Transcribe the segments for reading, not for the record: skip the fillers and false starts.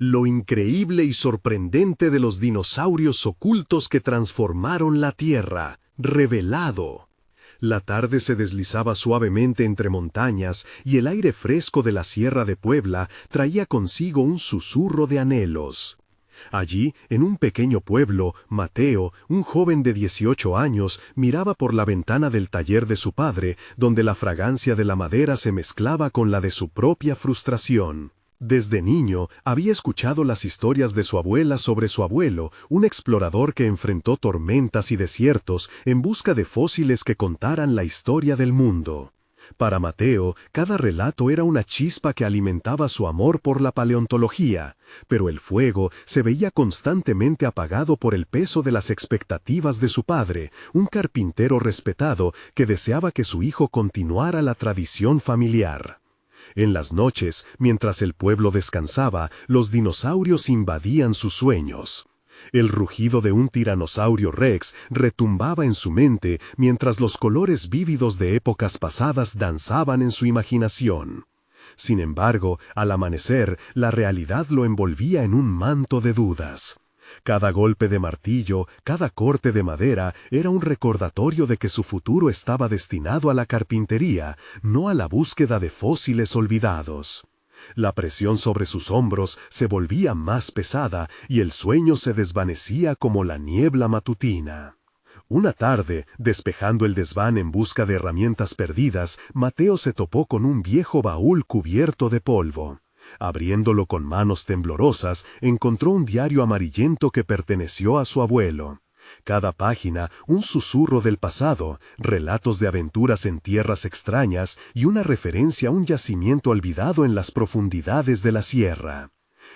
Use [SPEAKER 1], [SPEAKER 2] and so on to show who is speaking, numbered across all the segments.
[SPEAKER 1] Lo increíble y sorprendente de los dinosaurios ocultos que transformaron la Tierra, revelado. La tarde se deslizaba suavemente entre montañas y el aire fresco de la Sierra de Puebla traía consigo un susurro de anhelos. Allí, en un pequeño pueblo, Mateo, un joven de 18 años, miraba por la ventana del taller de su padre, donde la fragancia de la madera se mezclaba con la de su propia frustración. Desde niño, había escuchado las historias de su abuela sobre su abuelo, un explorador que enfrentó tormentas y desiertos en busca de fósiles que contaran la historia del mundo. Para Mateo, cada relato era una chispa que alimentaba su amor por la paleontología, pero el fuego se veía constantemente apagado por el peso de las expectativas de su padre, un carpintero respetado que deseaba que su hijo continuara la tradición familiar. En las noches, mientras el pueblo descansaba, los dinosaurios invadían sus sueños. El rugido de un tiranosaurio rex retumbaba en su mente mientras los colores vívidos de épocas pasadas danzaban en su imaginación. Sin embargo, al amanecer, la realidad lo envolvía en un manto de dudas. Cada golpe de martillo, cada corte de madera era un recordatorio de que su futuro estaba destinado a la carpintería, no a la búsqueda de fósiles olvidados. La presión sobre sus hombros se volvía más pesada y el sueño se desvanecía como la niebla matutina. Una tarde, despejando el desván en busca de herramientas perdidas, Mateo se topó con un viejo baúl cubierto de polvo. Abriéndolo con manos temblorosas, encontró un diario amarillento que perteneció a su abuelo. Cada página, un susurro del pasado, relatos de aventuras en tierras extrañas y una referencia a un yacimiento olvidado en las profundidades de la sierra.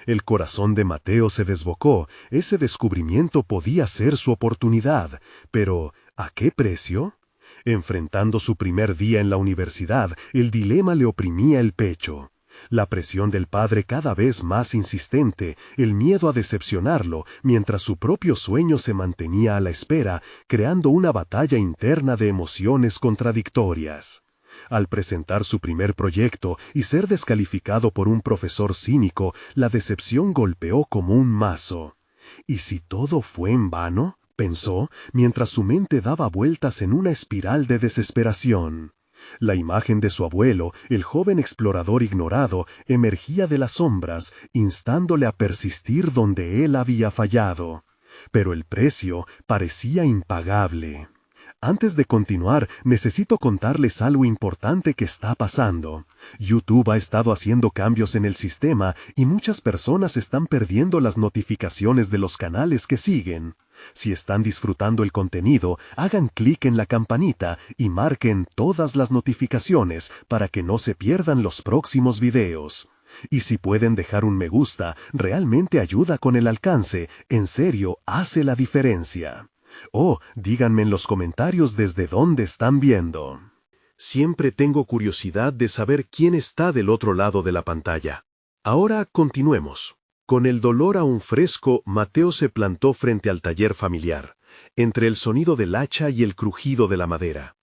[SPEAKER 1] El corazón de Mateo se desbocó, ese descubrimiento podía ser su oportunidad, pero ¿a qué precio? Enfrentando su primer día en la universidad, el dilema le oprimía el pecho. La presión del padre cada vez más insistente, el miedo a decepcionarlo, mientras su propio sueño se mantenía a la espera, creando una batalla interna de emociones contradictorias. Al presentar su primer proyecto y ser descalificado por un profesor cínico, la decepción golpeó como un mazo. ¿Y si todo fue en vano?, pensó, mientras su mente daba vueltas en una espiral de desesperación. La imagen de su abuelo, el joven explorador ignorado, emergía de las sombras, instándole a persistir donde él había fallado. Pero el precio parecía impagable. Antes de continuar, necesito contarles algo importante que está pasando. YouTube ha estado haciendo cambios en el sistema y muchas personas están perdiendo las notificaciones de los canales que siguen. Si están disfrutando el contenido, hagan clic en la campanita y marquen todas las notificaciones para que no se pierdan los próximos videos. Y si pueden dejar un me gusta, realmente ayuda con el alcance, en serio, hace la diferencia. Oh, díganme en los comentarios desde dónde están viendo. Siempre tengo curiosidad de saber quién está del otro lado de la pantalla. Ahora continuemos. Con el dolor aún fresco, Mateo se plantó frente al taller familiar, entre el sonido del hacha y el crujido de la madera.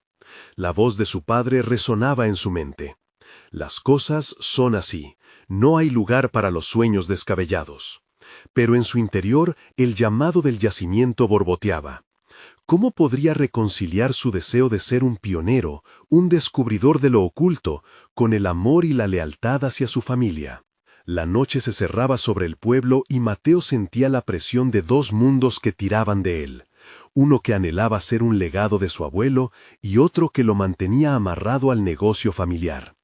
[SPEAKER 1] La voz de su padre resonaba en su mente. Las cosas son así, no hay lugar para los sueños descabellados. Pero en su interior, el llamado del yacimiento borboteaba. ¿Cómo podría reconciliar su deseo de ser un pionero, un descubridor de lo oculto, con el amor y la lealtad hacia su familia? La noche se cerraba sobre el pueblo y Mateo sentía la presión de dos mundos que tiraban de él. Uno que anhelaba ser un legado de su abuelo y otro que lo mantenía amarrado al negocio familiar.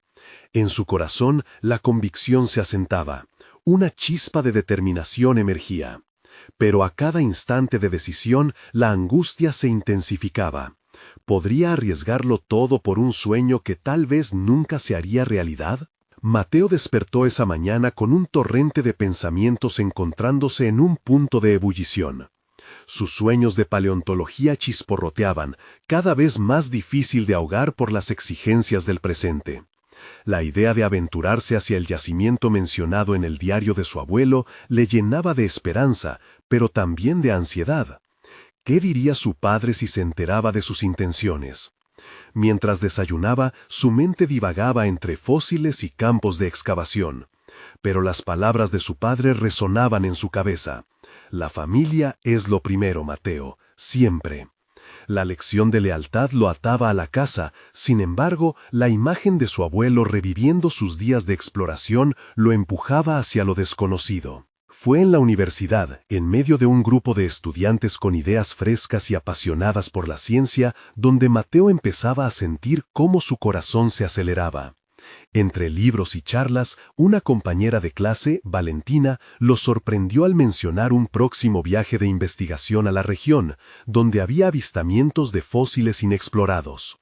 [SPEAKER 1] En su corazón la convicción se asentaba. Una chispa de determinación emergía. Pero a cada instante de decisión, la angustia se intensificaba. ¿Podría arriesgarlo todo por un sueño que tal vez nunca se haría realidad? Mateo despertó esa mañana con un torrente de pensamientos encontrándose en un punto de ebullición. Sus sueños de paleontología chisporroteaban, cada vez más difícil de ahogar por las exigencias del presente. La idea de aventurarse hacia el yacimiento mencionado en el diario de su abuelo le llenaba de esperanza, pero también de ansiedad. ¿Qué diría su padre si se enteraba de sus intenciones? Mientras desayunaba, su mente divagaba entre fósiles y campos de excavación. Pero las palabras de su padre resonaban en su cabeza. La familia es lo primero, Mateo, siempre. La lección de lealtad lo ataba a la casa, sin embargo, la imagen de su abuelo reviviendo sus días de exploración lo empujaba hacia lo desconocido. Fue en la universidad, en medio de un grupo de estudiantes con ideas frescas y apasionadas por la ciencia, donde Mateo empezaba a sentir cómo su corazón se aceleraba. Entre libros y charlas, una compañera de clase, Valentina, lo sorprendió al mencionar un próximo viaje de investigación a la región, donde había avistamientos de fósiles inexplorados.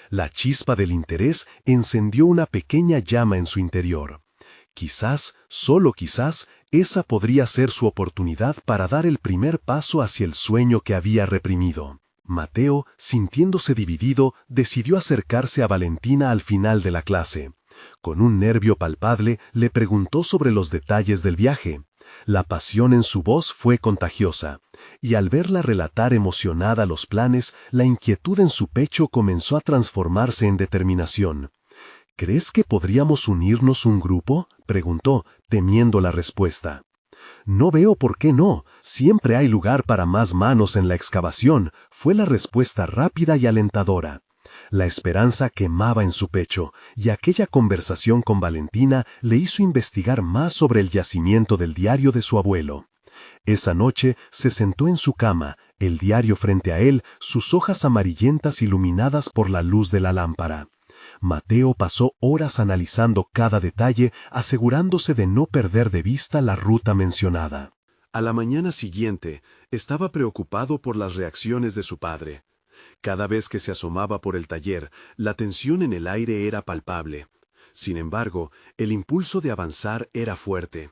[SPEAKER 1] La chispa del interés encendió una pequeña llama en su interior. Quizás, solo quizás, esa podría ser su oportunidad para dar el primer paso hacia el sueño que había reprimido. Mateo, sintiéndose dividido, decidió acercarse a Valentina al final de la clase. Con un nervio palpable, le preguntó sobre los detalles del viaje. La pasión en su voz fue contagiosa, y al verla relatar emocionada los planes, la inquietud en su pecho comenzó a transformarse en determinación. ¿Crees que podríamos unirnos un grupo?, preguntó, temiendo la respuesta. No veo por qué no, siempre hay lugar para más manos en la excavación, fue la respuesta rápida y alentadora. La esperanza quemaba en su pecho, y aquella conversación con Valentina le hizo investigar más sobre el yacimiento del diario de su abuelo. Esa noche se sentó en su cama, el diario frente a él, sus hojas amarillentas iluminadas por la luz de la lámpara. Mateo pasó horas analizando cada detalle, asegurándose de no perder de vista la ruta mencionada. A la mañana siguiente, estaba preocupado por las reacciones de su padre. Cada vez que se asomaba por el taller, la tensión en el aire era palpable. Sin embargo, el impulso de avanzar era fuerte.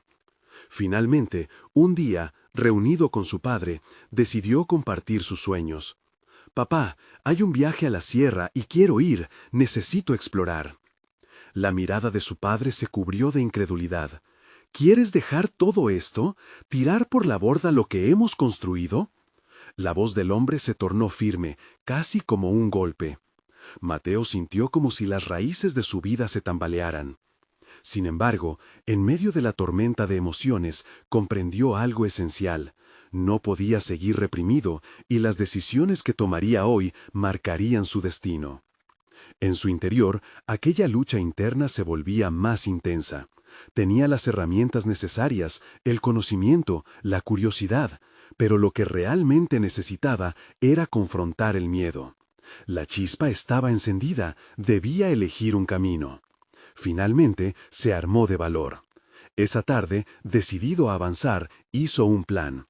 [SPEAKER 1] Finalmente, un día, reunido con su padre, decidió compartir sus sueños. «Papá, hay un viaje a la sierra y quiero ir, necesito explorar». La mirada de su padre se cubrió de incredulidad. «¿Quieres dejar todo esto? ¿Tirar por la borda lo que hemos construido?» La voz del hombre se tornó firme, casi como un golpe. Mateo sintió como si las raíces de su vida se tambalearan. Sin embargo, en medio de la tormenta de emociones, comprendió algo esencial. No podía seguir reprimido, y las decisiones que tomaría hoy marcarían su destino. En su interior, aquella lucha interna se volvía más intensa. Tenía las herramientas necesarias, el conocimiento, la curiosidad, pero lo que realmente necesitaba era confrontar el miedo. La chispa estaba encendida, debía elegir un camino. Finalmente, se armó de valor. Esa tarde, decidido a avanzar, hizo un plan.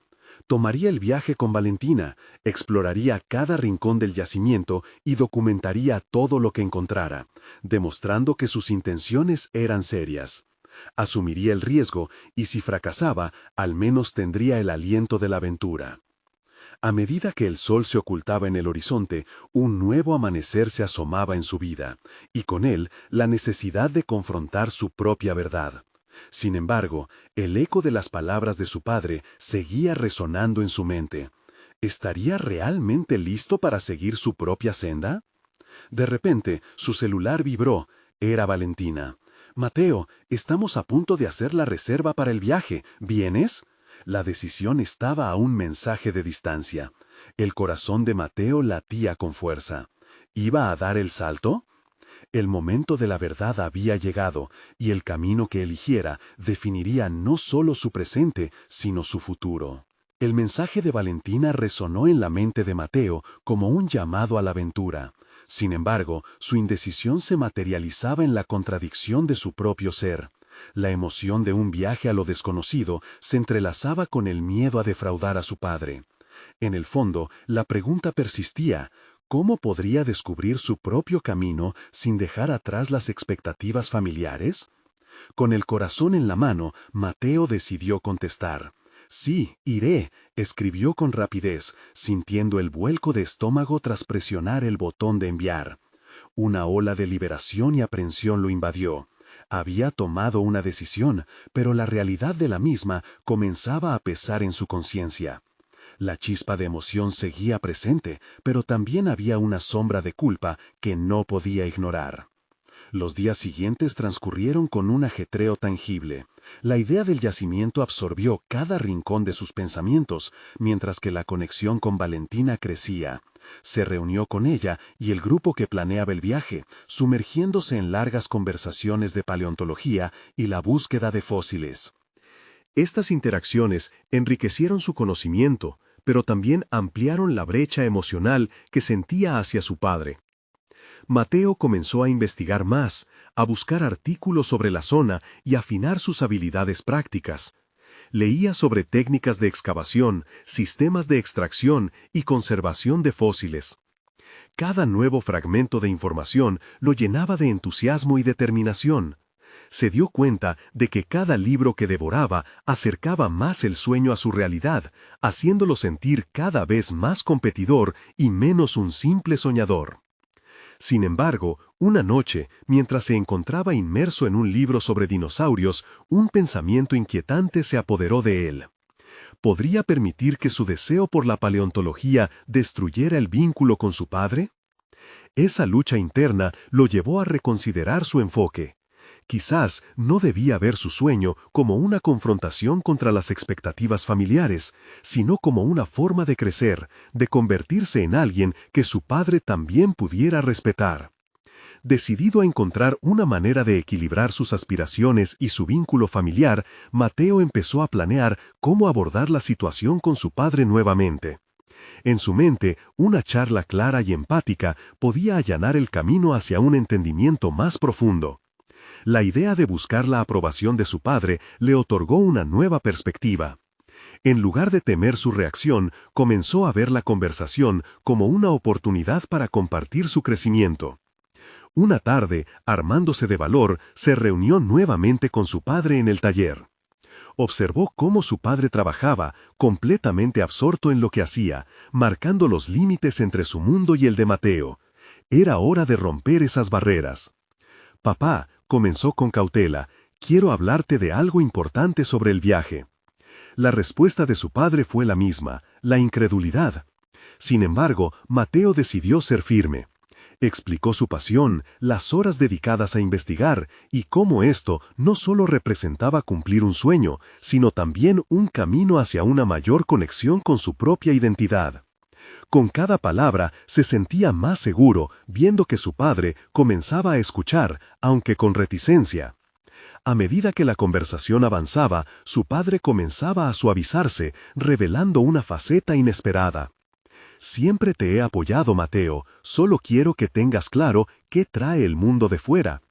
[SPEAKER 1] Tomaría el viaje con Valentina, exploraría cada rincón del yacimiento y documentaría todo lo que encontrara, demostrando que sus intenciones eran serias. Asumiría el riesgo y si fracasaba, al menos tendría el aliento de la aventura. A medida que el sol se ocultaba en el horizonte, un nuevo amanecer se asomaba en su vida, y con él la necesidad de confrontar su propia verdad. Sin embargo, el eco de las palabras de su padre seguía resonando en su mente. ¿Estaría realmente listo para seguir su propia senda? De repente, su celular vibró. Era Valentina. «Mateo, estamos a punto de hacer la reserva para el viaje. ¿Vienes?» La decisión estaba a un mensaje de distancia. El corazón de Mateo latía con fuerza. ¿Iba a dar el salto? El momento de la verdad había llegado, y el camino que eligiera definiría no solo su presente, sino su futuro. El mensaje de Valentina resonó en la mente de Mateo como un llamado a la aventura. Sin embargo, su indecisión se materializaba en la contradicción de su propio ser. La emoción de un viaje a lo desconocido se entrelazaba con el miedo a defraudar a su padre. En el fondo, la pregunta persistía: ¿cómo podría descubrir su propio camino sin dejar atrás las expectativas familiares? Con el corazón en la mano, Mateo decidió contestar. «Sí, iré», escribió con rapidez, sintiendo el vuelco de estómago tras presionar el botón de enviar. Una ola de liberación y aprensión lo invadió. Había tomado una decisión, pero la realidad de la misma comenzaba a pesar en su conciencia. La chispa de emoción seguía presente, pero también había una sombra de culpa que no podía ignorar. Los días siguientes transcurrieron con un ajetreo tangible.
[SPEAKER 2] La idea del yacimiento absorbió cada rincón de sus pensamientos, mientras que la conexión con Valentina crecía. Se reunió con ella y el grupo que planeaba el viaje, sumergiéndose en largas conversaciones de paleontología y la búsqueda de fósiles.
[SPEAKER 1] Estas interacciones enriquecieron su conocimiento, pero también ampliaron la brecha emocional que sentía hacia su padre. Mateo comenzó a investigar más, a buscar artículos sobre la zona y afinar sus habilidades prácticas. Leía sobre técnicas de excavación, sistemas de extracción y conservación de fósiles. Cada nuevo fragmento de información lo llenaba de entusiasmo y determinación. Se dio cuenta de que cada libro que devoraba acercaba más el sueño a su realidad, haciéndolo sentir cada vez más competidor y menos un simple soñador. Sin embargo, una noche, mientras se encontraba inmerso en un libro sobre dinosaurios, un pensamiento inquietante se apoderó de él. ¿Podría permitir que su deseo por la paleontología destruyera el vínculo con su padre? Esa lucha interna lo llevó a reconsiderar su enfoque. Quizás no debía ver su sueño como una confrontación contra las expectativas familiares, sino como una forma de crecer, de convertirse en alguien que su padre también pudiera respetar. Decidido a encontrar una manera de equilibrar sus aspiraciones y su vínculo familiar, Mateo empezó a planear cómo abordar la situación con su padre nuevamente. En su mente, una charla clara y empática podía allanar el camino hacia un entendimiento más profundo. La idea de buscar la aprobación de su padre le otorgó una nueva perspectiva. En lugar de temer su reacción, comenzó a ver la conversación como una oportunidad para compartir su crecimiento. Una tarde, armándose de valor, se reunió nuevamente con su padre en el taller. Observó cómo su padre trabajaba, completamente absorto en lo que hacía, marcando los límites entre su mundo y el de Mateo. Era hora de romper esas barreras. «Papá», comenzó con cautela, «quiero hablarte de algo importante sobre el viaje». La respuesta de su padre fue la misma, la incredulidad. Sin embargo, Mateo decidió ser firme. Explicó su pasión, las horas dedicadas a investigar y cómo esto no solo representaba cumplir un sueño, sino también un camino hacia una mayor conexión con su propia identidad. Con cada palabra se sentía más seguro, viendo que su padre comenzaba a escuchar, aunque con reticencia. A medida que la conversación avanzaba, su padre comenzaba a suavizarse, revelando una faceta inesperada. «Siempre te he apoyado, Mateo, solo quiero que tengas claro qué trae el mundo de fuera».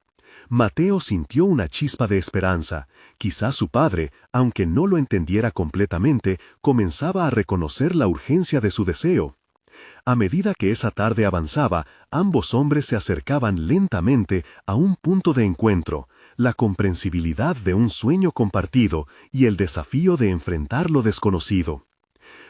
[SPEAKER 1] Mateo sintió una chispa de esperanza. Quizás su padre, aunque no lo entendiera completamente, comenzaba a reconocer la urgencia de su deseo. A medida que esa tarde avanzaba, ambos hombres se acercaban lentamente a un punto de encuentro, la comprensibilidad de un sueño compartido y el desafío de enfrentar lo desconocido.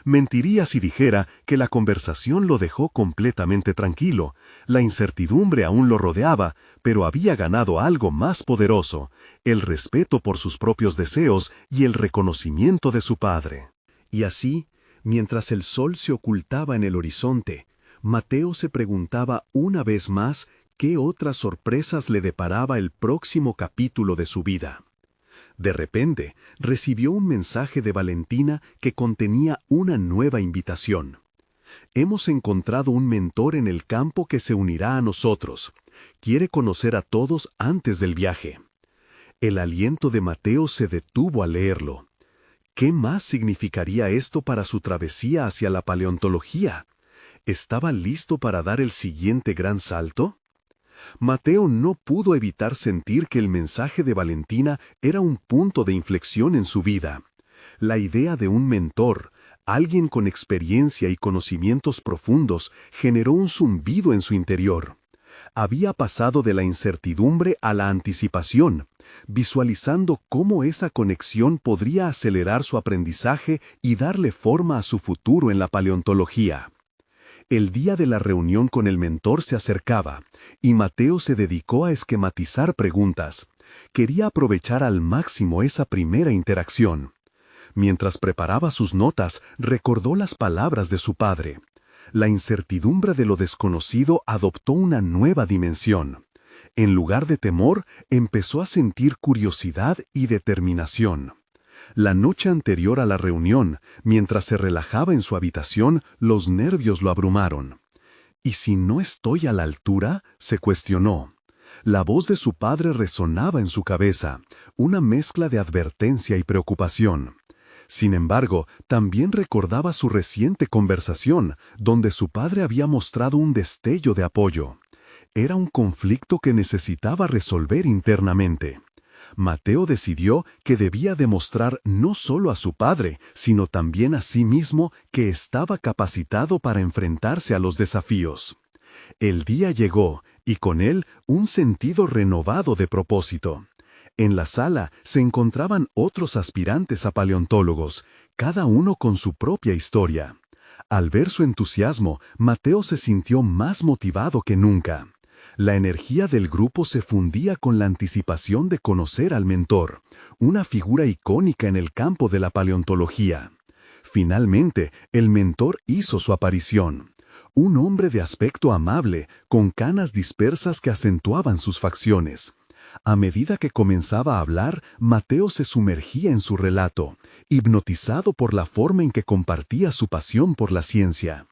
[SPEAKER 1] Mentiría si dijera que la conversación lo dejó completamente tranquilo. La incertidumbre aún lo rodeaba, pero había ganado algo más poderoso, el respeto por sus propios deseos y el reconocimiento de su padre. Y así, mientras el sol se ocultaba en el horizonte, Mateo se preguntaba una vez más qué otras sorpresas le deparaba el próximo capítulo de su vida. De repente, recibió un mensaje de Valentina que contenía una nueva invitación. «Hemos encontrado un mentor en el campo que se unirá a nosotros. Quiere conocer a todos antes del viaje». El aliento de Mateo se detuvo al leerlo. ¿Qué más significaría esto para su travesía hacia la paleontología? ¿Estaba listo para dar el siguiente gran salto? Mateo no pudo evitar sentir que el mensaje de Valentina era un punto de inflexión en su vida. La idea de un mentor, alguien con experiencia y conocimientos profundos, generó un zumbido en su interior. Había pasado de la incertidumbre a la anticipación, visualizando cómo esa conexión podría acelerar su aprendizaje y darle forma a su futuro en la paleontología. El día de la reunión con el mentor se acercaba, y Mateo se dedicó a esquematizar preguntas. Quería aprovechar al máximo esa primera interacción. Mientras preparaba sus notas, recordó las palabras de su padre. La incertidumbre de lo desconocido adoptó una nueva dimensión.
[SPEAKER 2] En lugar de temor, empezó a sentir curiosidad y determinación. La noche anterior a la reunión, mientras se relajaba en su habitación, los nervios lo abrumaron. ¿Y si no estoy a la altura?, se cuestionó. La voz de su padre resonaba en su cabeza, una mezcla de advertencia y preocupación. Sin embargo, también recordaba su reciente conversación, donde su padre había mostrado un destello de apoyo. Era un conflicto que necesitaba resolver internamente. Mateo decidió que debía demostrar no solo a su padre, sino también a sí mismo que estaba capacitado para enfrentarse a los desafíos. El día llegó, y con él un sentido renovado de propósito. En la sala se encontraban otros aspirantes a paleontólogos, cada uno con su propia historia. Al ver su entusiasmo, Mateo se sintió más motivado que nunca. La energía del grupo se fundía con la anticipación de conocer al mentor, una figura icónica en el campo de la paleontología. Finalmente, el mentor hizo su aparición. Un hombre de aspecto amable, con canas dispersas que acentuaban sus facciones. A medida que comenzaba a hablar, Mateo se sumergía en su relato, hipnotizado por la forma en que compartía su pasión por la ciencia.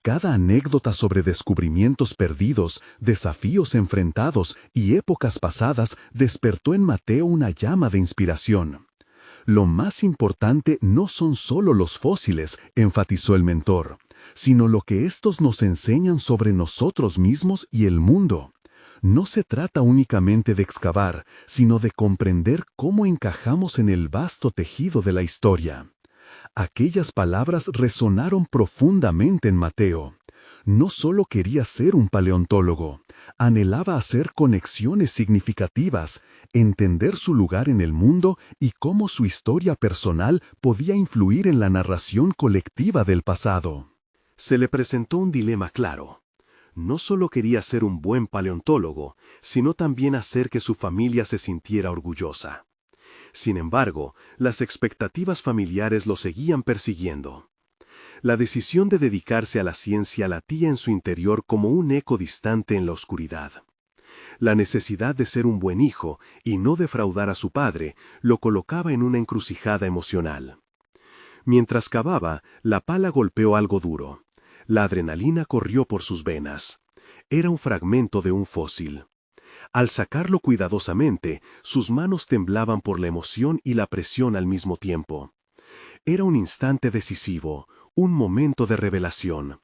[SPEAKER 2] Cada anécdota sobre descubrimientos perdidos, desafíos enfrentados y épocas pasadas despertó en Mateo una llama de inspiración. Lo más importante no son solo los fósiles, enfatizó el mentor, sino lo que estos nos enseñan sobre nosotros mismos y el mundo. No se trata únicamente de excavar, sino de comprender cómo encajamos en el vasto tejido de la historia. Aquellas palabras resonaron profundamente en Mateo. No solo quería ser un paleontólogo, anhelaba hacer conexiones significativas, entender su lugar en el mundo y cómo su historia personal podía influir en la narración colectiva del pasado.
[SPEAKER 1] Se le presentó un dilema claro. No solo quería ser un buen paleontólogo, sino también hacer que su familia se sintiera orgullosa. Sin embargo, las expectativas familiares lo seguían persiguiendo. La decisión de dedicarse a la ciencia latía en su interior como un eco distante en la oscuridad. La necesidad de ser un buen hijo y no defraudar a su padre lo colocaba en una encrucijada emocional. Mientras cavaba, la pala golpeó algo duro. La adrenalina corrió por sus venas. Era un fragmento de un fósil. Al sacarlo cuidadosamente, sus manos temblaban por la emoción y la presión al mismo tiempo. Era un instante decisivo, un momento de revelación.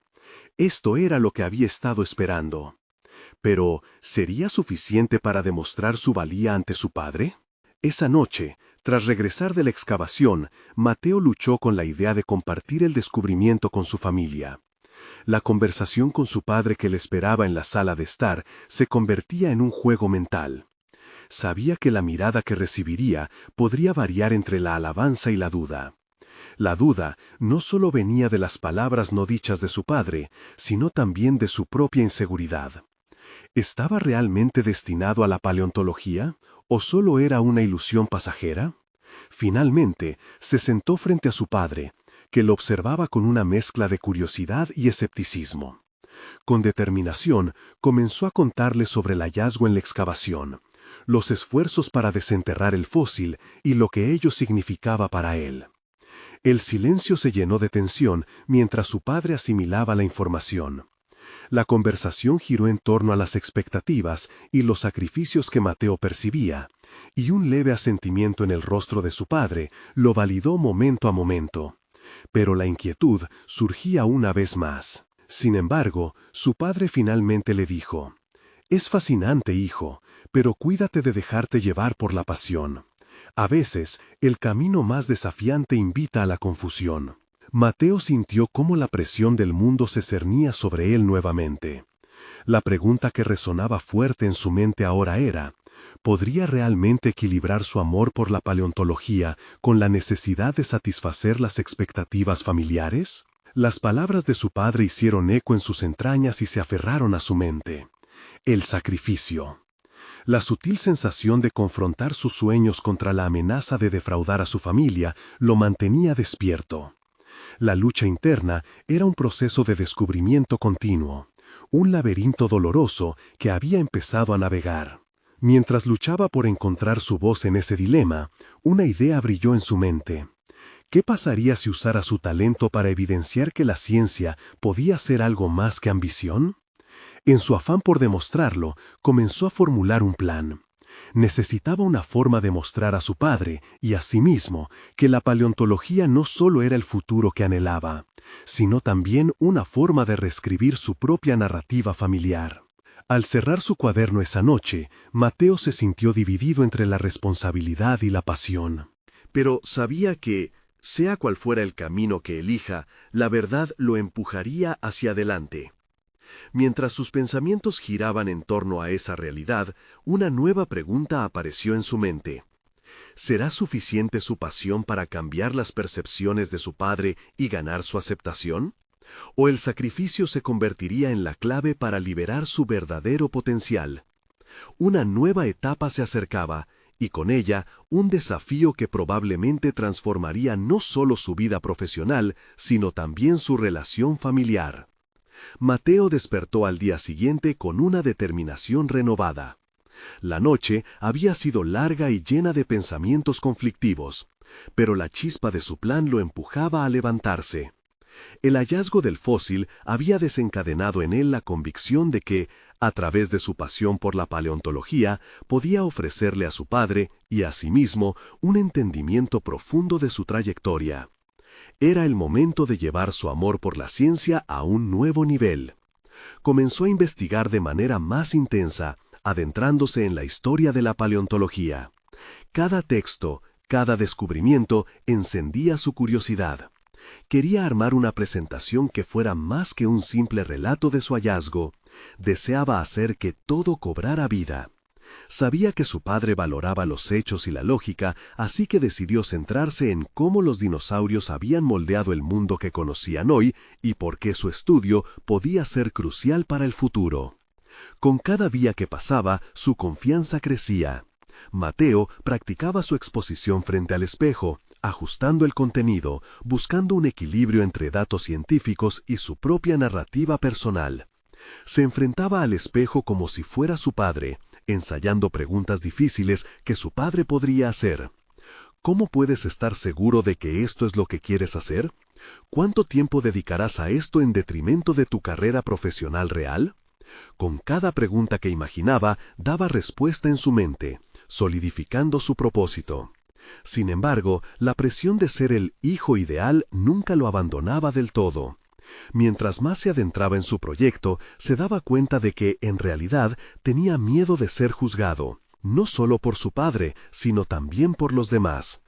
[SPEAKER 1] Esto era lo que había estado esperando. Pero, ¿sería suficiente para demostrar su valía ante su padre? Esa noche, tras regresar de la excavación, Mateo luchó con la idea de compartir el descubrimiento con su familia. La conversación con su padre que le esperaba en la sala de estar se convertía en un juego mental. Sabía que la mirada que recibiría podría variar entre la alabanza y la duda. La duda no solo venía de las palabras no dichas de su padre, sino también de su propia inseguridad. ¿Estaba realmente destinado a la paleontología o solo era una ilusión pasajera? Finalmente, se sentó frente a su padre, que lo observaba con una mezcla de curiosidad y escepticismo. Con determinación, comenzó a contarle sobre el hallazgo en la excavación, los esfuerzos para desenterrar el fósil y lo que ello significaba para él. El silencio se llenó de tensión mientras su padre asimilaba la información. La conversación giró en torno a las expectativas y los sacrificios que Mateo percibía, y un leve asentimiento en el rostro de su padre lo validó momento a momento. Pero la inquietud surgía una vez más. Sin embargo, su padre finalmente le dijo: «Es fascinante, hijo, pero cuídate de dejarte llevar por la pasión. A veces, el camino más desafiante invita a la confusión». Mateo sintió cómo la presión del mundo se cernía sobre él nuevamente. La pregunta que resonaba fuerte en su mente ahora era: ¿podría realmente equilibrar su amor por la paleontología con la necesidad de satisfacer las expectativas familiares? Las palabras de su padre hicieron eco en sus entrañas y se aferraron a su mente. El sacrificio. La sutil sensación de confrontar sus sueños contra la amenaza de defraudar a su familia lo mantenía despierto. La lucha interna era un proceso de descubrimiento continuo, un laberinto doloroso que había empezado a navegar. Mientras luchaba por encontrar su voz en ese dilema, una idea brilló en su mente. ¿Qué pasaría si usara su talento para evidenciar que la ciencia podía ser algo más que ambición? En su afán por demostrarlo, comenzó a formular un plan. Necesitaba una forma de mostrar a su padre y a sí mismo que la paleontología no solo era el futuro que anhelaba, sino también una forma de reescribir su propia narrativa familiar. Al cerrar su cuaderno esa noche, Mateo se sintió dividido entre la responsabilidad y la pasión. Pero sabía que, sea cual fuera el camino que elija, la verdad lo empujaría hacia adelante. Mientras sus pensamientos giraban en torno a esa realidad, una nueva pregunta apareció en su mente. ¿Será suficiente su pasión para cambiar las percepciones de su padre y ganar su aceptación? ¿O el sacrificio se convertiría en la clave para liberar su verdadero potencial? Una nueva etapa se acercaba, y con ella un desafío que probablemente transformaría no solo su vida profesional, sino también su relación familiar. Mateo despertó al día siguiente con una determinación renovada. La noche había sido larga y llena de pensamientos conflictivos, pero la chispa de su plan lo empujaba a levantarse. El hallazgo del fósil había desencadenado en él la convicción de que, a través de su pasión por la paleontología, podía ofrecerle a su padre y a sí mismo un entendimiento profundo de su trayectoria. Era el momento de llevar su amor por la ciencia a un nuevo nivel. Comenzó a investigar de manera más intensa, adentrándose en la historia de la paleontología. Cada texto, cada descubrimiento encendía su curiosidad. Quería armar una presentación que fuera más que un simple relato de su hallazgo. Deseaba hacer que todo cobrara vida. Sabía que su padre valoraba los hechos y la lógica, así que decidió centrarse en cómo los dinosaurios habían moldeado el mundo que conocían hoy y por qué su estudio podía ser crucial para el futuro. Con cada día que pasaba, su confianza crecía. Mateo practicaba su exposición frente al espejo, ajustando el contenido, buscando un equilibrio entre datos científicos y su propia narrativa personal. Se enfrentaba al espejo como si fuera su padre, ensayando preguntas difíciles que su padre podría hacer. ¿Cómo puedes estar seguro de que esto es lo que quieres hacer? ¿Cuánto tiempo dedicarás a esto en detrimento de tu carrera profesional real? Con cada pregunta que imaginaba, daba respuesta en su mente, solidificando su propósito. Sin embargo, la presión de ser el hijo ideal nunca lo abandonaba del todo. Mientras más se adentraba en su proyecto, se daba cuenta de que, en realidad, tenía miedo de ser juzgado, no solo por su padre, sino también por los demás.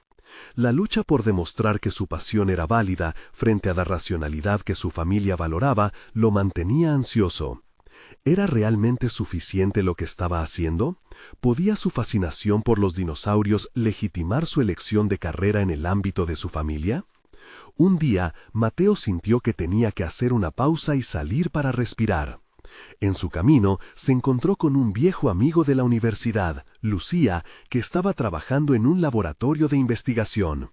[SPEAKER 1] La lucha por demostrar que su pasión era válida frente a la racionalidad que su familia valoraba lo mantenía ansioso. ¿Era realmente suficiente lo que estaba haciendo? ¿Podía su fascinación por los dinosaurios legitimar su elección de carrera en el ámbito de su familia? Un día, Mateo sintió que tenía que hacer una pausa y salir para respirar. En su camino, se encontró con un viejo amigo de la universidad, Lucía, que estaba trabajando en un laboratorio de investigación.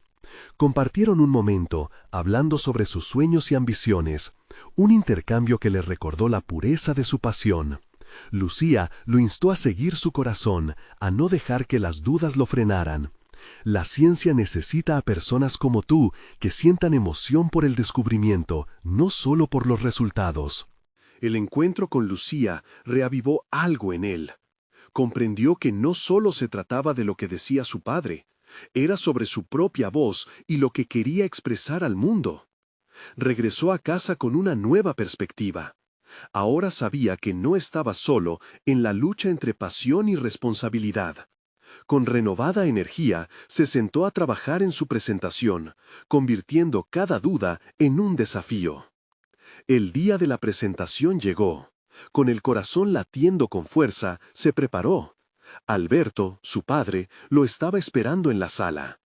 [SPEAKER 1] Compartieron un momento, hablando sobre sus sueños y ambiciones, un intercambio que le recordó la pureza de su pasión. Lucía lo instó a seguir su corazón, a no dejar que las dudas lo frenaran. La ciencia necesita a personas como tú que sientan emoción por el descubrimiento, no solo por los resultados. El encuentro con Lucía reavivó algo en él. Comprendió que no solo se trataba de lo que decía su padre, era sobre su propia voz y lo que quería expresar al mundo. Regresó a casa con una nueva perspectiva. Ahora sabía que no estaba solo en la lucha entre pasión y responsabilidad. Con renovada energía, se sentó a trabajar en su presentación, convirtiendo cada duda en un desafío. El día de la presentación llegó. Con el corazón latiendo con fuerza, se preparó. Alberto, su padre, lo estaba esperando en la sala.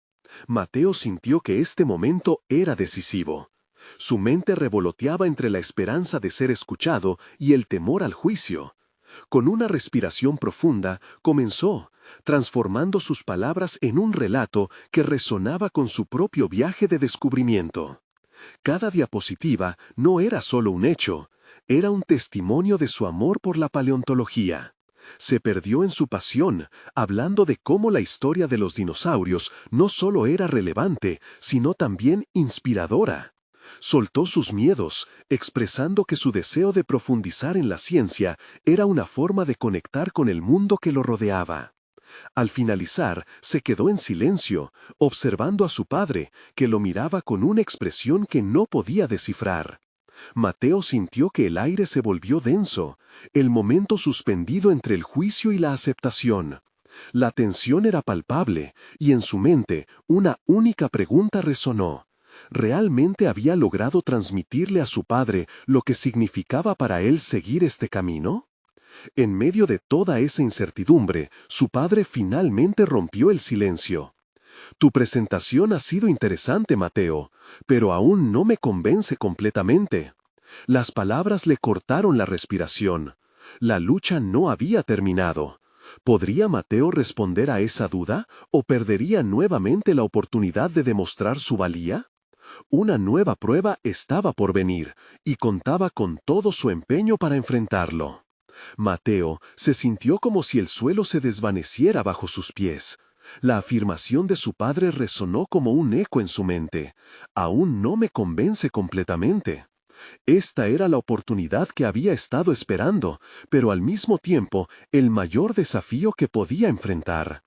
[SPEAKER 1] Mateo sintió que este momento era decisivo. Su mente revoloteaba entre la esperanza de ser escuchado y el temor al juicio. Con una respiración profunda, comenzó, transformando sus palabras en un relato que resonaba con su propio viaje de descubrimiento. Cada diapositiva no era solo un hecho, era un testimonio de su amor por la paleontología. Se perdió en su pasión, hablando de cómo la historia de los dinosaurios no solo era relevante, sino también inspiradora. Soltó sus miedos, expresando que su deseo de profundizar en la ciencia era una forma de conectar con el mundo que lo rodeaba. Al finalizar, se quedó en silencio, observando a su padre, que lo miraba con una expresión que no podía descifrar. Mateo sintió que el aire se volvió denso, el momento suspendido entre el juicio y la aceptación. La tensión era palpable, y en su mente una única pregunta resonó. ¿Realmente había logrado transmitirle a su padre lo que significaba para él seguir este camino? En medio de toda esa incertidumbre, su padre finalmente rompió el silencio. Tu presentación ha sido interesante, Mateo, pero aún no me convence completamente. Las palabras le cortaron la respiración. La lucha no había terminado. ¿Podría Mateo responder a esa duda o perdería nuevamente la oportunidad de demostrar su valía? Una nueva prueba estaba por venir y contaba con todo su empeño para enfrentarlo. Mateo se sintió como si el suelo se desvaneciera bajo sus pies. La afirmación de su padre resonó como un eco en su mente. Aún no me convence completamente. Esta era la oportunidad que había estado esperando, pero al mismo tiempo el mayor desafío que podía enfrentar.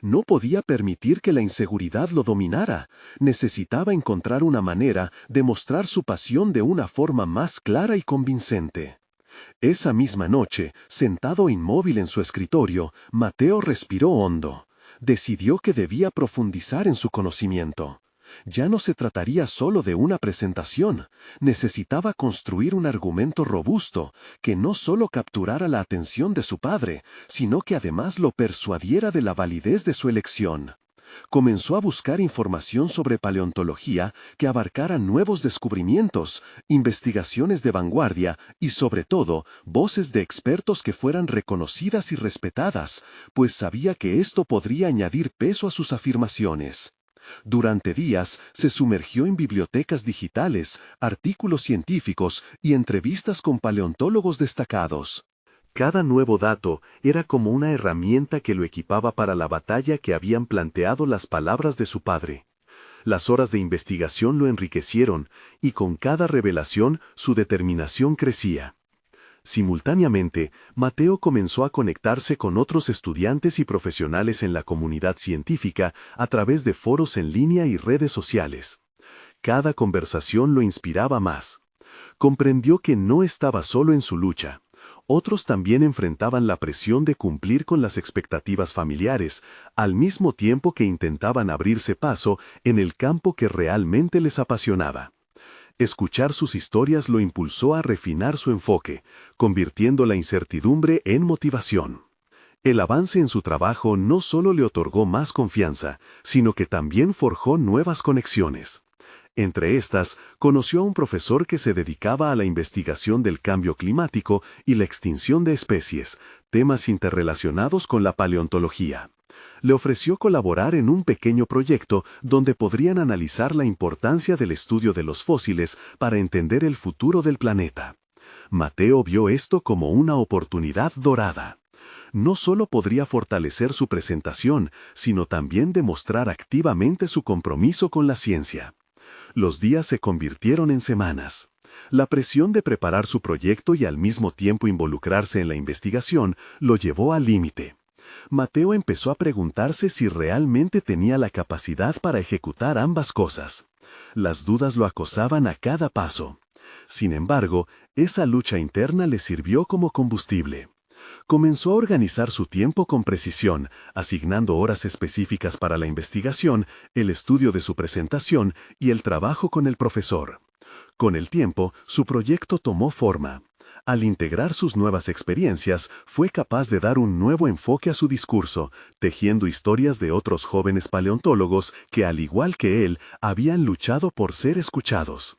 [SPEAKER 1] No podía permitir que la inseguridad lo dominara. Necesitaba encontrar una manera de mostrar su pasión de una forma más clara y convincente. Esa misma noche, sentado inmóvil en su escritorio, Mateo respiró hondo. Decidió que debía profundizar en su conocimiento. Ya no se trataría solo de una presentación. Necesitaba construir un argumento robusto que no solo capturara la atención de su padre, sino que además lo persuadiera de la validez de su elección. Comenzó a buscar información sobre paleontología que abarcara nuevos descubrimientos, investigaciones de vanguardia y, sobre todo, voces de expertos que fueran reconocidas y respetadas, pues sabía que esto podría añadir peso a sus afirmaciones. Durante días se sumergió en bibliotecas digitales, artículos científicos y entrevistas con paleontólogos destacados. Cada nuevo dato era como una herramienta que lo equipaba para la batalla que habían planteado las palabras de su padre. Las horas de investigación lo enriquecieron, y con cada revelación su determinación crecía. Simultáneamente, Mateo comenzó a conectarse con otros estudiantes y profesionales en la comunidad científica a través de foros en línea y redes sociales. Cada conversación lo inspiraba más. Comprendió que no estaba solo en su lucha. Otros también enfrentaban la presión de cumplir con las expectativas familiares, al mismo tiempo que intentaban abrirse paso en el campo que realmente les apasionaba. Escuchar sus historias lo impulsó a refinar su enfoque, convirtiendo la incertidumbre en motivación. El avance en su trabajo no solo le otorgó más confianza, sino que también forjó nuevas conexiones. Entre estas, conoció a un profesor que se dedicaba a la investigación del cambio climático y la extinción de especies, temas interrelacionados con la paleontología. Le ofreció colaborar en un pequeño proyecto donde podrían analizar la importancia del estudio de los fósiles para entender el futuro del planeta. Mateo vio esto como una oportunidad dorada. No solo podría fortalecer su presentación, sino también demostrar activamente su compromiso con la ciencia. Los días se convirtieron en semanas. La presión de preparar su proyecto y al mismo tiempo involucrarse en la investigación lo llevó al límite. Mateo empezó a preguntarse si realmente tenía la capacidad para ejecutar ambas cosas. Las dudas lo acosaban a cada paso. Sin embargo, esa lucha interna le sirvió como combustible. Comenzó a organizar su tiempo con precisión, asignando horas específicas para la investigación, el estudio de su presentación y el trabajo con el profesor. Con el tiempo, su proyecto tomó forma. Al integrar sus nuevas experiencias, fue capaz de dar un nuevo enfoque a su discurso, tejiendo historias de otros jóvenes paleontólogos que, al igual que él, habían luchado por ser escuchados.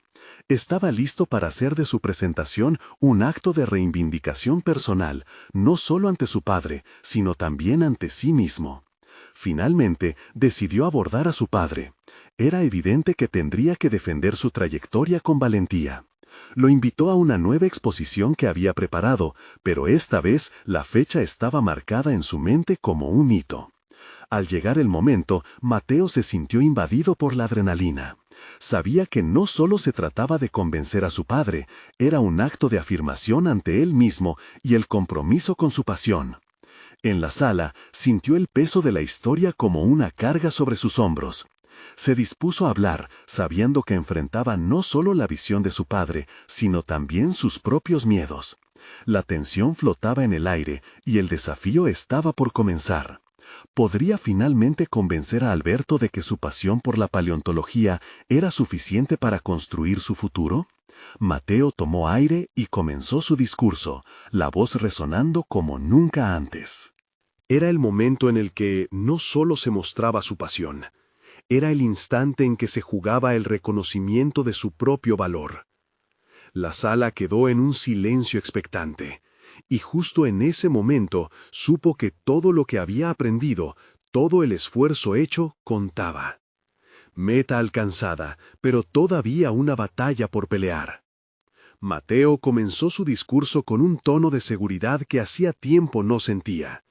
[SPEAKER 1] Estaba listo para hacer de su presentación un acto de reivindicación personal, no solo ante su padre, sino también ante sí mismo. Finalmente, decidió abordar a su padre. Era evidente que tendría que defender su trayectoria con valentía.
[SPEAKER 2] Lo invitó a una nueva exposición que había preparado, pero esta vez la fecha estaba marcada en su mente como un hito. Al llegar el momento, Mateo se sintió invadido por la adrenalina. Sabía que no solo se trataba de convencer a su padre, era un acto de afirmación ante él mismo y el compromiso con su pasión. En la sala, sintió el peso de la historia como una carga sobre sus hombros. Se dispuso a hablar, sabiendo que enfrentaba no solo la visión de su padre, sino también sus propios miedos. La tensión flotaba en el aire y el desafío estaba por comenzar. ¿Podría finalmente convencer a Alberto de que su pasión por la paleontología era suficiente para construir su futuro? Mateo tomó aire y comenzó su discurso, la voz resonando como nunca antes.
[SPEAKER 1] Era el momento en el que no solo se mostraba su pasión, era el instante en que se jugaba el reconocimiento de su propio valor. La sala quedó en un silencio expectante, y justo en ese momento supo que todo lo que había aprendido, todo el esfuerzo hecho, contaba. Meta alcanzada, pero todavía una batalla por pelear. Mateo comenzó su discurso con un tono de seguridad que hacía tiempo no sentía.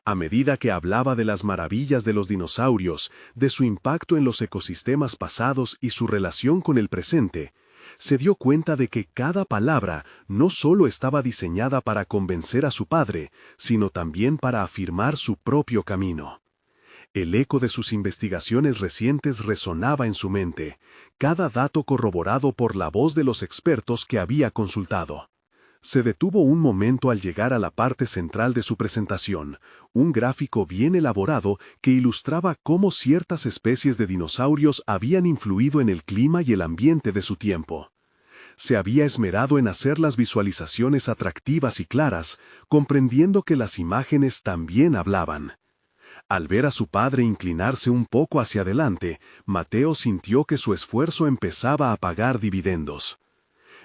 [SPEAKER 1] A medida que hablaba de las maravillas de los dinosaurios, de su impacto en los ecosistemas pasados y su relación con el presente, se dio cuenta de que cada palabra no solo estaba diseñada para convencer a su padre, sino también para afirmar su propio camino. El eco de sus investigaciones recientes resonaba en su mente, cada dato corroborado por la voz de los expertos que había consultado. Se detuvo un momento al llegar a la parte central de su presentación, un gráfico bien elaborado que ilustraba cómo ciertas especies de dinosaurios habían influido en el clima y el ambiente de su tiempo. Se había esmerado en hacer las visualizaciones atractivas y claras, comprendiendo que las imágenes también hablaban. Al ver a su padre inclinarse un poco hacia adelante, Mateo sintió que su esfuerzo empezaba a pagar dividendos.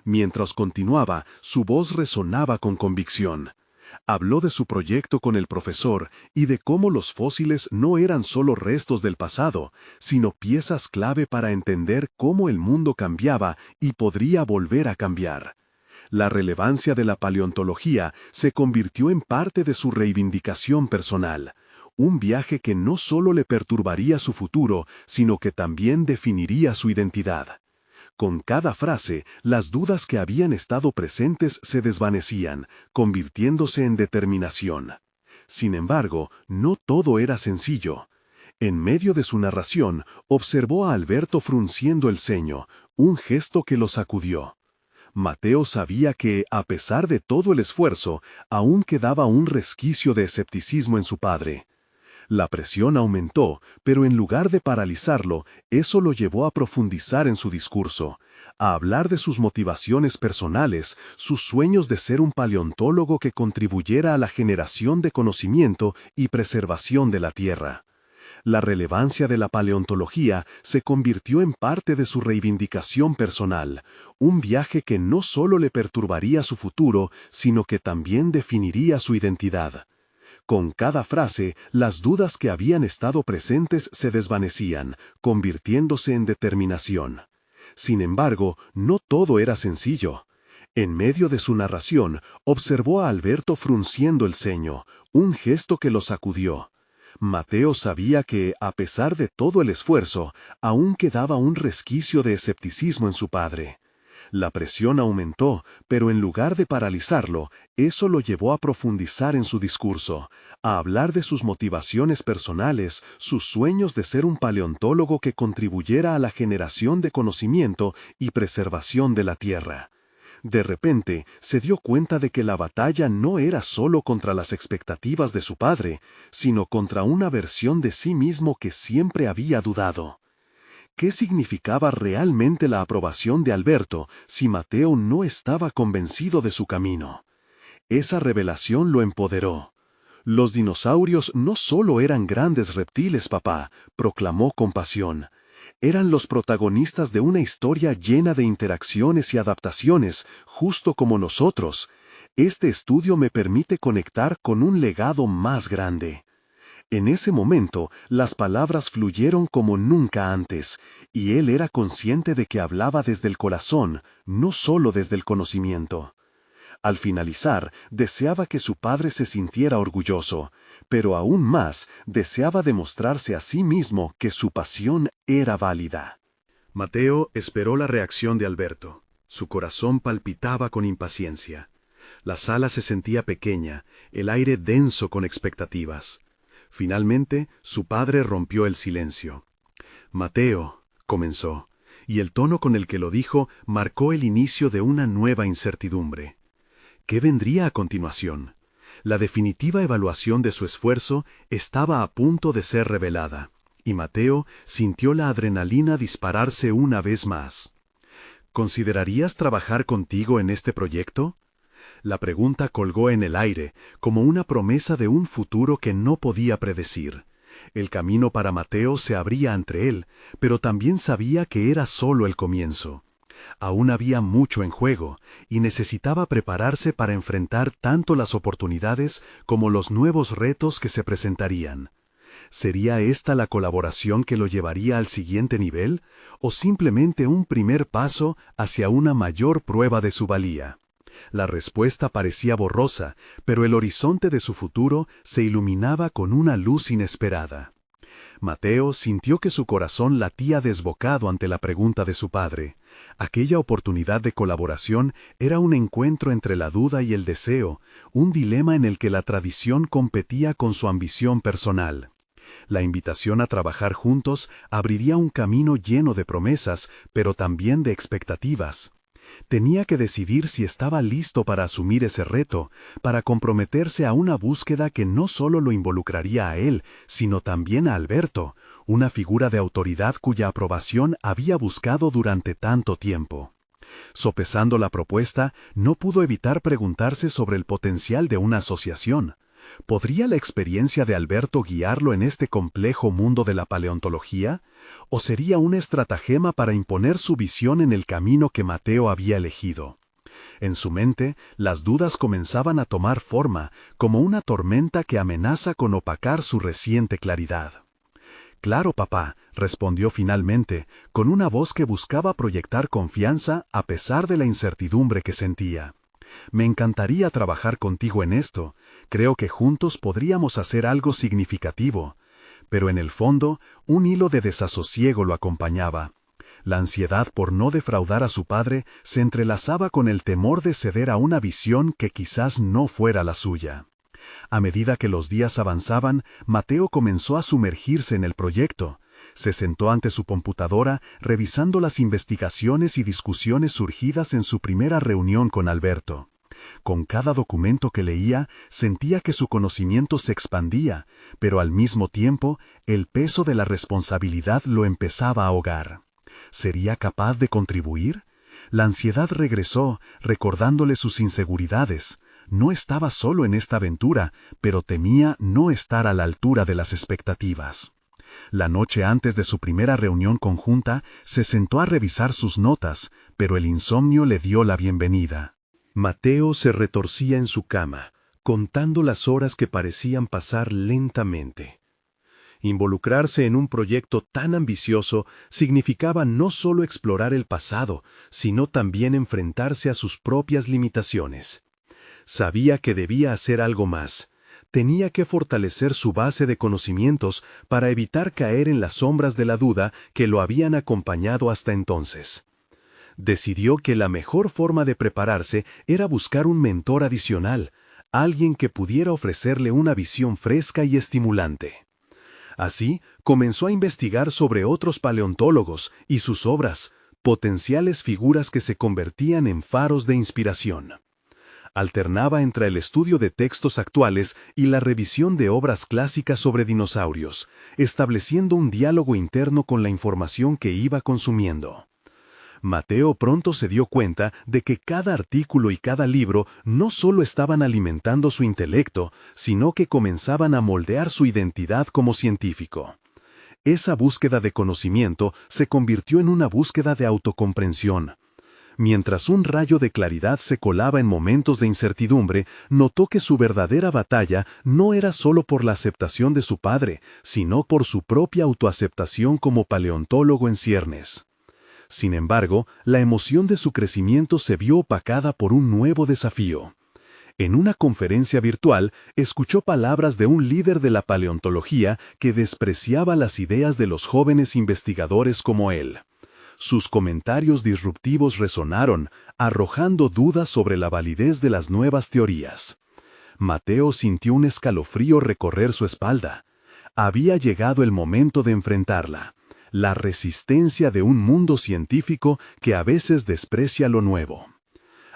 [SPEAKER 1] Mientras continuaba, su voz resonaba con convicción. Habló de su proyecto con el profesor y de cómo los fósiles no eran solo restos del pasado, sino piezas clave para entender cómo el mundo cambiaba y podría volver a cambiar. La relevancia de la paleontología se convirtió en parte de su reivindicación personal. Un viaje que no solo le perturbaría su futuro, sino que también definiría su identidad. Con cada frase, las dudas que habían estado presentes se desvanecían, convirtiéndose en determinación. Sin embargo, no todo era sencillo. En medio de su narración, observó a Alberto frunciendo el ceño, un gesto que lo sacudió. Mateo sabía que, a pesar de todo el esfuerzo, aún quedaba un resquicio de escepticismo en su padre. La presión aumentó, pero en lugar de paralizarlo, eso lo llevó a profundizar en su discurso, a hablar de sus motivaciones personales, sus sueños de ser un paleontólogo que contribuyera a la generación de conocimiento y preservación de la Tierra. La relevancia de la paleontología se convirtió en parte de su reivindicación personal, un viaje que no solo le perturbaría su futuro, sino que también definiría su identidad. Con cada frase, las dudas que habían estado presentes se desvanecían, convirtiéndose en determinación. Sin embargo, no todo era sencillo. En medio de su narración, observó a Alberto frunciendo el ceño, un gesto que lo sacudió. Mateo sabía que, a pesar de todo el esfuerzo, aún quedaba un resquicio de escepticismo en su padre. La presión aumentó, pero en lugar de paralizarlo, eso lo llevó a profundizar en su discurso, a hablar de sus motivaciones personales, sus sueños de ser un paleontólogo que contribuyera a la generación de conocimiento y preservación de la Tierra. De repente, se dio cuenta de que la batalla no era solo contra las expectativas de su padre, sino contra una versión de sí mismo que siempre había dudado. ¿Qué significaba realmente la aprobación de Alberto si Mateo no estaba convencido de su camino? Esa revelación lo empoderó. Los dinosaurios no solo eran grandes reptiles, papá, proclamó con pasión. Eran los protagonistas de una historia llena de interacciones y adaptaciones, justo como nosotros. Este estudio me permite conectar con un legado más grande.
[SPEAKER 2] En ese momento, las palabras fluyeron como nunca antes, y él era consciente de que hablaba desde el corazón, no solo desde el conocimiento. Al finalizar, deseaba que su padre se sintiera orgulloso, pero aún más deseaba demostrarse a sí mismo que su pasión era válida.
[SPEAKER 1] Mateo esperó la reacción de Alberto. Su corazón palpitaba con impaciencia. La sala se sentía pequeña, el aire denso con expectativas. Finalmente, su padre rompió el silencio. «Mateo», comenzó, y el tono con el que lo dijo marcó el inicio de una nueva incertidumbre. ¿Qué vendría a continuación? La definitiva evaluación de su esfuerzo estaba a punto de ser revelada, y Mateo sintió la adrenalina dispararse una vez más. ¿Considerarías trabajar contigo en este proyecto? La pregunta colgó en el aire, como una promesa de un futuro que no podía predecir. El camino para Mateo se abría ante él, pero también sabía que era solo el comienzo. Aún había mucho en juego, y necesitaba prepararse para enfrentar tanto las oportunidades como los nuevos retos que se presentarían. ¿Sería esta la colaboración que lo llevaría al siguiente nivel, o simplemente un primer paso hacia una mayor prueba de su valía? La respuesta parecía borrosa, pero el horizonte de su futuro se iluminaba con una luz inesperada. Mateo sintió que su corazón latía desbocado ante la pregunta de su padre. Aquella oportunidad de colaboración era un encuentro entre la duda y el deseo, un dilema en el que la tradición competía con su ambición personal. La invitación a trabajar juntos abriría un camino lleno de promesas, pero también de expectativas. Tenía que decidir si estaba listo para asumir ese reto, para comprometerse a una búsqueda que no solo lo involucraría a él, sino también a Alberto, una figura de autoridad cuya aprobación había buscado durante tanto tiempo. Sopesando la propuesta, no pudo evitar preguntarse sobre el potencial de una asociación. ¿Podría la experiencia de Alberto guiarlo en este complejo mundo de la paleontología? ¿O sería una estratagema para imponer su visión en el camino que Mateo había elegido? En su mente, las dudas comenzaban a tomar forma, como una tormenta que amenaza con opacar su reciente claridad. «Claro, papá», respondió finalmente, con una voz que buscaba proyectar confianza a pesar de la incertidumbre que sentía. «Me encantaría trabajar contigo en esto. Creo que juntos podríamos hacer algo significativo». Pero en el fondo, un hilo de desasosiego lo acompañaba. La ansiedad por no defraudar a su padre se entrelazaba con el temor de ceder a una visión que quizás no fuera la suya. A medida que los días avanzaban, Mateo comenzó a sumergirse en el proyecto. Se sentó ante su computadora, revisando las investigaciones y discusiones surgidas en su primera reunión con Alberto. Con cada documento que leía, sentía que su conocimiento se expandía, pero al mismo tiempo, el peso de la responsabilidad lo empezaba a ahogar. ¿Sería capaz de contribuir? La ansiedad regresó, recordándole sus inseguridades. No estaba solo en esta aventura, pero temía no estar a la altura de las expectativas. La noche antes de su primera reunión conjunta, se sentó a revisar sus notas, pero el insomnio le dio la bienvenida. Mateo se retorcía en su cama, contando las horas que parecían pasar lentamente. Involucrarse en un proyecto tan ambicioso significaba no solo explorar el pasado, sino también enfrentarse a sus propias limitaciones. Sabía que debía hacer algo más. Tenía que fortalecer su base de conocimientos para evitar caer en las sombras de la duda que lo habían acompañado hasta entonces. Decidió que la mejor forma de prepararse era buscar un mentor adicional, alguien que pudiera ofrecerle una visión fresca y estimulante. Así, comenzó a investigar sobre otros paleontólogos y sus obras, potenciales figuras que se convertían en faros de inspiración. Alternaba entre el estudio de textos actuales y la revisión de obras clásicas sobre dinosaurios, estableciendo un diálogo interno con la información que iba consumiendo. Mateo pronto se dio cuenta de que cada artículo y cada libro no solo estaban alimentando su intelecto, sino que comenzaban a moldear su identidad como científico. Esa búsqueda de conocimiento se convirtió en una búsqueda de autocomprensión.
[SPEAKER 2] Mientras un rayo de claridad se colaba en momentos de incertidumbre, notó que su verdadera batalla no era solo por la aceptación de su padre, sino por su propia autoaceptación como paleontólogo en ciernes. Sin embargo, la emoción de su crecimiento se vio opacada por un nuevo desafío. En una conferencia virtual, escuchó palabras de un líder de la paleontología que despreciaba las ideas de los jóvenes investigadores como él. Sus comentarios disruptivos resonaron, arrojando dudas sobre la validez de las nuevas teorías. Mateo sintió un escalofrío recorrer su espalda. Había llegado el momento de enfrentarla, la resistencia de un mundo científico que a veces desprecia lo nuevo.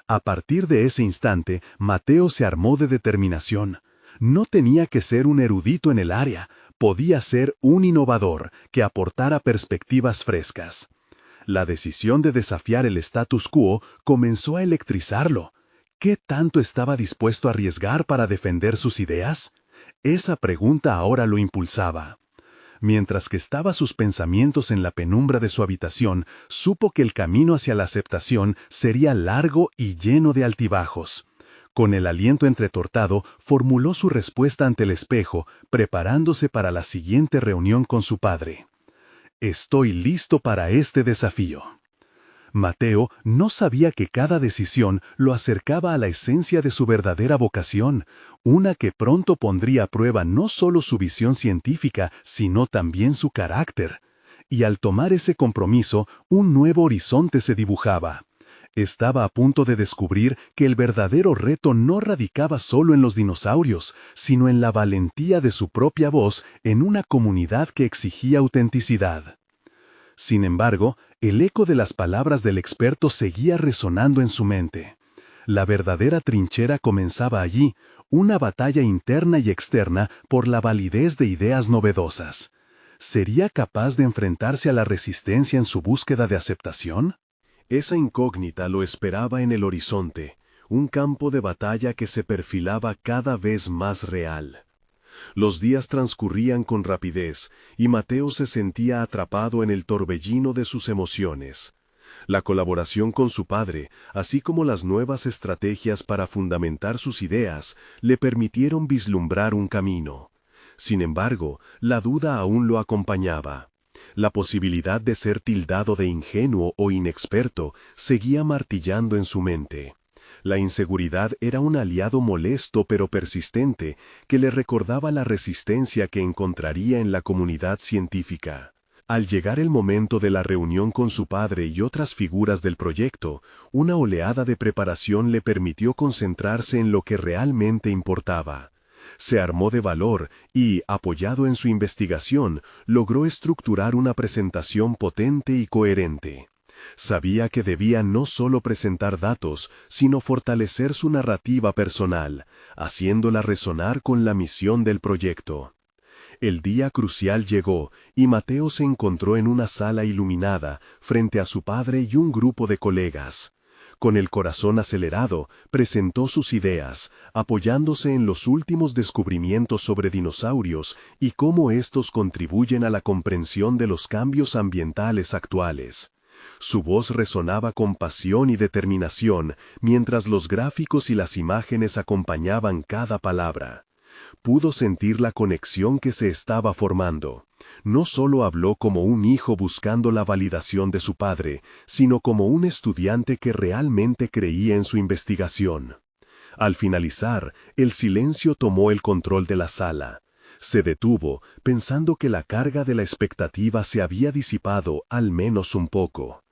[SPEAKER 2] A partir de ese instante, Mateo se armó de determinación. No tenía que ser un erudito en el área, podía ser un innovador que aportara perspectivas frescas. La decisión de desafiar el status quo comenzó a electrizarlo. ¿Qué tanto estaba dispuesto a arriesgar para defender sus ideas? Esa pregunta ahora lo impulsaba. Mientras que estaba sus pensamientos en la penumbra de su habitación, supo que el camino hacia la aceptación sería largo y lleno de altibajos. Con el aliento entretortado, formuló su respuesta ante el espejo, preparándose para la siguiente reunión con su padre. «Estoy listo para este desafío». Mateo no sabía que cada decisión lo acercaba a la esencia de su verdadera vocación, una que pronto pondría a prueba no solo su visión científica, sino también su carácter. Y al tomar ese compromiso, un nuevo horizonte se dibujaba. Estaba a punto de descubrir que el verdadero reto no radicaba solo en los dinosaurios, sino en la valentía de su propia voz en una comunidad que exigía autenticidad. Sin embargo, el eco de las palabras del experto seguía resonando en su mente. La verdadera trinchera comenzaba allí, una batalla interna y externa por la validez de ideas novedosas. ¿Sería capaz de enfrentarse a la resistencia en su búsqueda de aceptación?
[SPEAKER 1] Esa incógnita lo esperaba en el horizonte, un campo de batalla que se perfilaba cada vez más real. Los días transcurrían con rapidez, y Mateo se sentía atrapado en el torbellino de sus emociones. La colaboración con su padre, así como las nuevas estrategias para fundamentar sus ideas, le permitieron vislumbrar un camino. Sin embargo, la duda aún lo acompañaba. La posibilidad de ser tildado de ingenuo o inexperto seguía martillando en su mente. La inseguridad era un aliado molesto pero persistente que le recordaba la resistencia que encontraría en la comunidad científica. Al llegar el momento de la reunión con su padre y otras figuras del proyecto, una oleada de preparación le permitió concentrarse en lo que realmente importaba. Se armó de valor y, apoyado en su investigación, logró estructurar una presentación potente y coherente. Sabía que debía no solo presentar datos, sino fortalecer su narrativa personal, haciéndola resonar con la misión del proyecto. El día crucial llegó, y Mateo se encontró en una sala iluminada, frente a su padre y un grupo de colegas. Con el corazón acelerado, presentó sus ideas, apoyándose en los últimos descubrimientos sobre dinosaurios y cómo estos contribuyen a la comprensión de los cambios ambientales actuales. Su voz resonaba con pasión y determinación, mientras los gráficos y las imágenes acompañaban cada palabra. Pudo sentir la conexión que se estaba formando. No solo habló como un hijo buscando la validación de su padre, sino como un estudiante que realmente creía en su investigación. Al finalizar, el silencio tomó el control de la sala. Se detuvo, pensando que la carga de la expectativa se había disipado al menos un poco.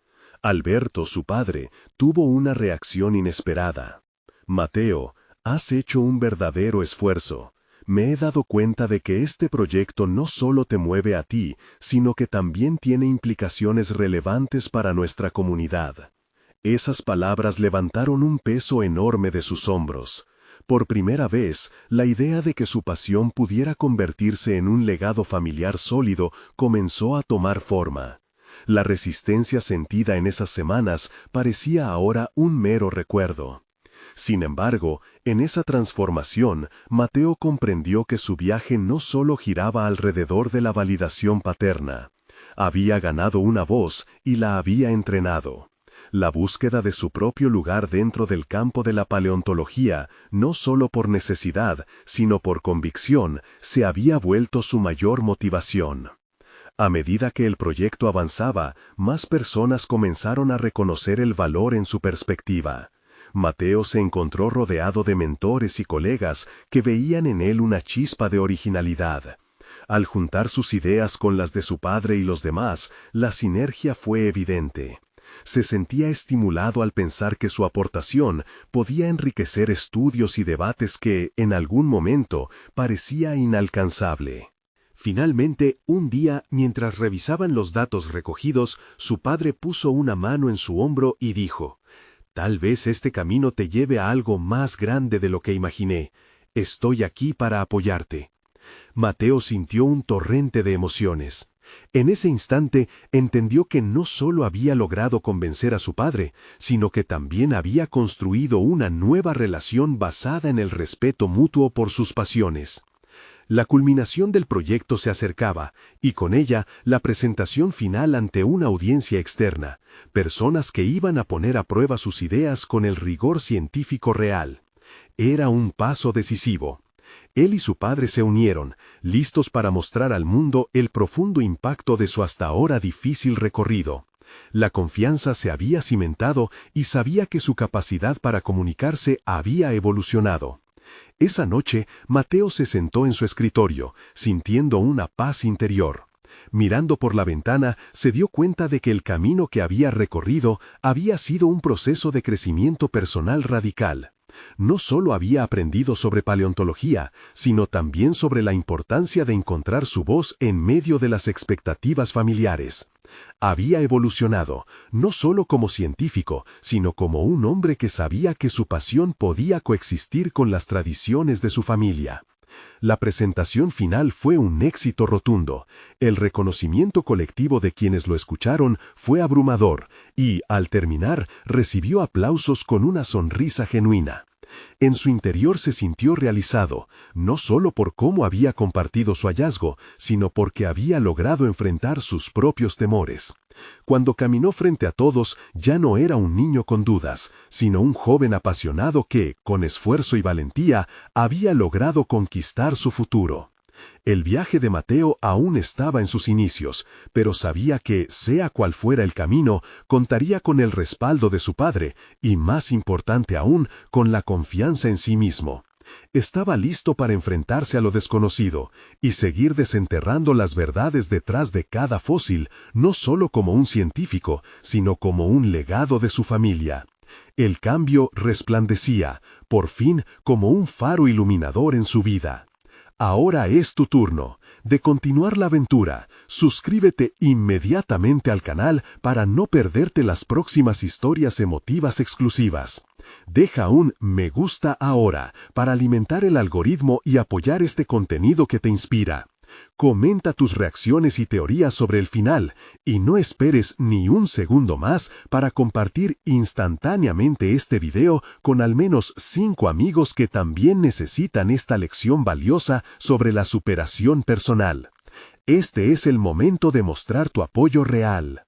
[SPEAKER 1] Alberto, su padre, tuvo una reacción inesperada. «Mateo, has hecho un verdadero esfuerzo. Me he dado cuenta de que este proyecto no solo te mueve a ti, sino que también tiene implicaciones relevantes para nuestra comunidad». Esas palabras levantaron un peso enorme de sus hombros. Por primera vez, la idea de que su pasión pudiera convertirse en un legado familiar sólido comenzó a tomar forma. La resistencia sentida en esas semanas parecía ahora un mero recuerdo. Sin embargo, en esa transformación, Mateo comprendió que su viaje no solo giraba alrededor de la validación paterna. Había ganado una voz y la había entrenado.
[SPEAKER 2] La búsqueda de su propio lugar dentro del campo de la paleontología, no solo por necesidad, sino por convicción, se había vuelto su mayor motivación. A medida que el proyecto avanzaba, más personas comenzaron a reconocer el valor en su perspectiva. Mateo se encontró rodeado de mentores y colegas que veían en él una chispa de originalidad. Al juntar sus ideas con las de su padre y los demás, la sinergia fue evidente. Se sentía estimulado al pensar que su aportación podía enriquecer estudios y debates que, en algún momento, parecía inalcanzable.
[SPEAKER 1] Finalmente, un día, mientras revisaban los datos recogidos, su padre puso una mano en su hombro y dijo: «Tal vez este camino te lleve a algo más grande de lo que imaginé. Estoy aquí para apoyarte». Mateo sintió un torrente de emociones. En ese instante entendió que no solo había logrado convencer a su padre, sino que también había construido una nueva relación basada en el respeto mutuo por sus pasiones. La culminación del proyecto se acercaba, y con ella la presentación final ante una audiencia externa, personas que iban a poner a prueba sus ideas con el rigor científico real. Era un paso decisivo. Él y su padre se unieron, listos para mostrar al mundo el profundo impacto de su hasta ahora difícil recorrido. La confianza se había cimentado y sabía que su capacidad para comunicarse había evolucionado. Esa noche, Mateo se sentó en su escritorio, sintiendo una paz interior. Mirando por la ventana, se dio cuenta de que el camino que había recorrido había sido un proceso de crecimiento personal radical. No solo había aprendido sobre paleontología, sino también sobre la importancia de encontrar su voz en medio de las expectativas familiares. Había evolucionado, no solo como científico, sino como un hombre que sabía que su pasión podía coexistir con las tradiciones de su familia. La presentación final fue un éxito rotundo. El reconocimiento colectivo de quienes lo escucharon fue abrumador y, al terminar, recibió aplausos con una sonrisa genuina. En su interior se sintió realizado, no solo por cómo había compartido su hallazgo, sino porque había logrado enfrentar sus propios temores. Cuando caminó frente a todos, ya no era un niño con dudas, sino un joven apasionado que, con esfuerzo y valentía, había logrado conquistar su futuro. El viaje de Mateo aún estaba en sus inicios, pero sabía que, sea cual fuera el camino, contaría con el respaldo de su padre y, más importante aún, con la confianza en sí mismo. Estaba listo para enfrentarse a lo desconocido y seguir desenterrando las verdades detrás de cada fósil, no solo como un científico, sino como un legado de su familia. El cambio resplandecía, por fin, como un faro iluminador en su vida. Ahora es tu turno de continuar la aventura. Suscríbete inmediatamente al canal para no perderte las próximas historias emotivas exclusivas. Deja un me gusta ahora para alimentar el algoritmo y apoyar este contenido que te inspira. Comenta tus reacciones y teorías sobre el final y no esperes ni un segundo más para compartir instantáneamente este video con al menos 5 amigos que también necesitan esta lección valiosa sobre la superación personal. Este es el momento de mostrar tu apoyo real.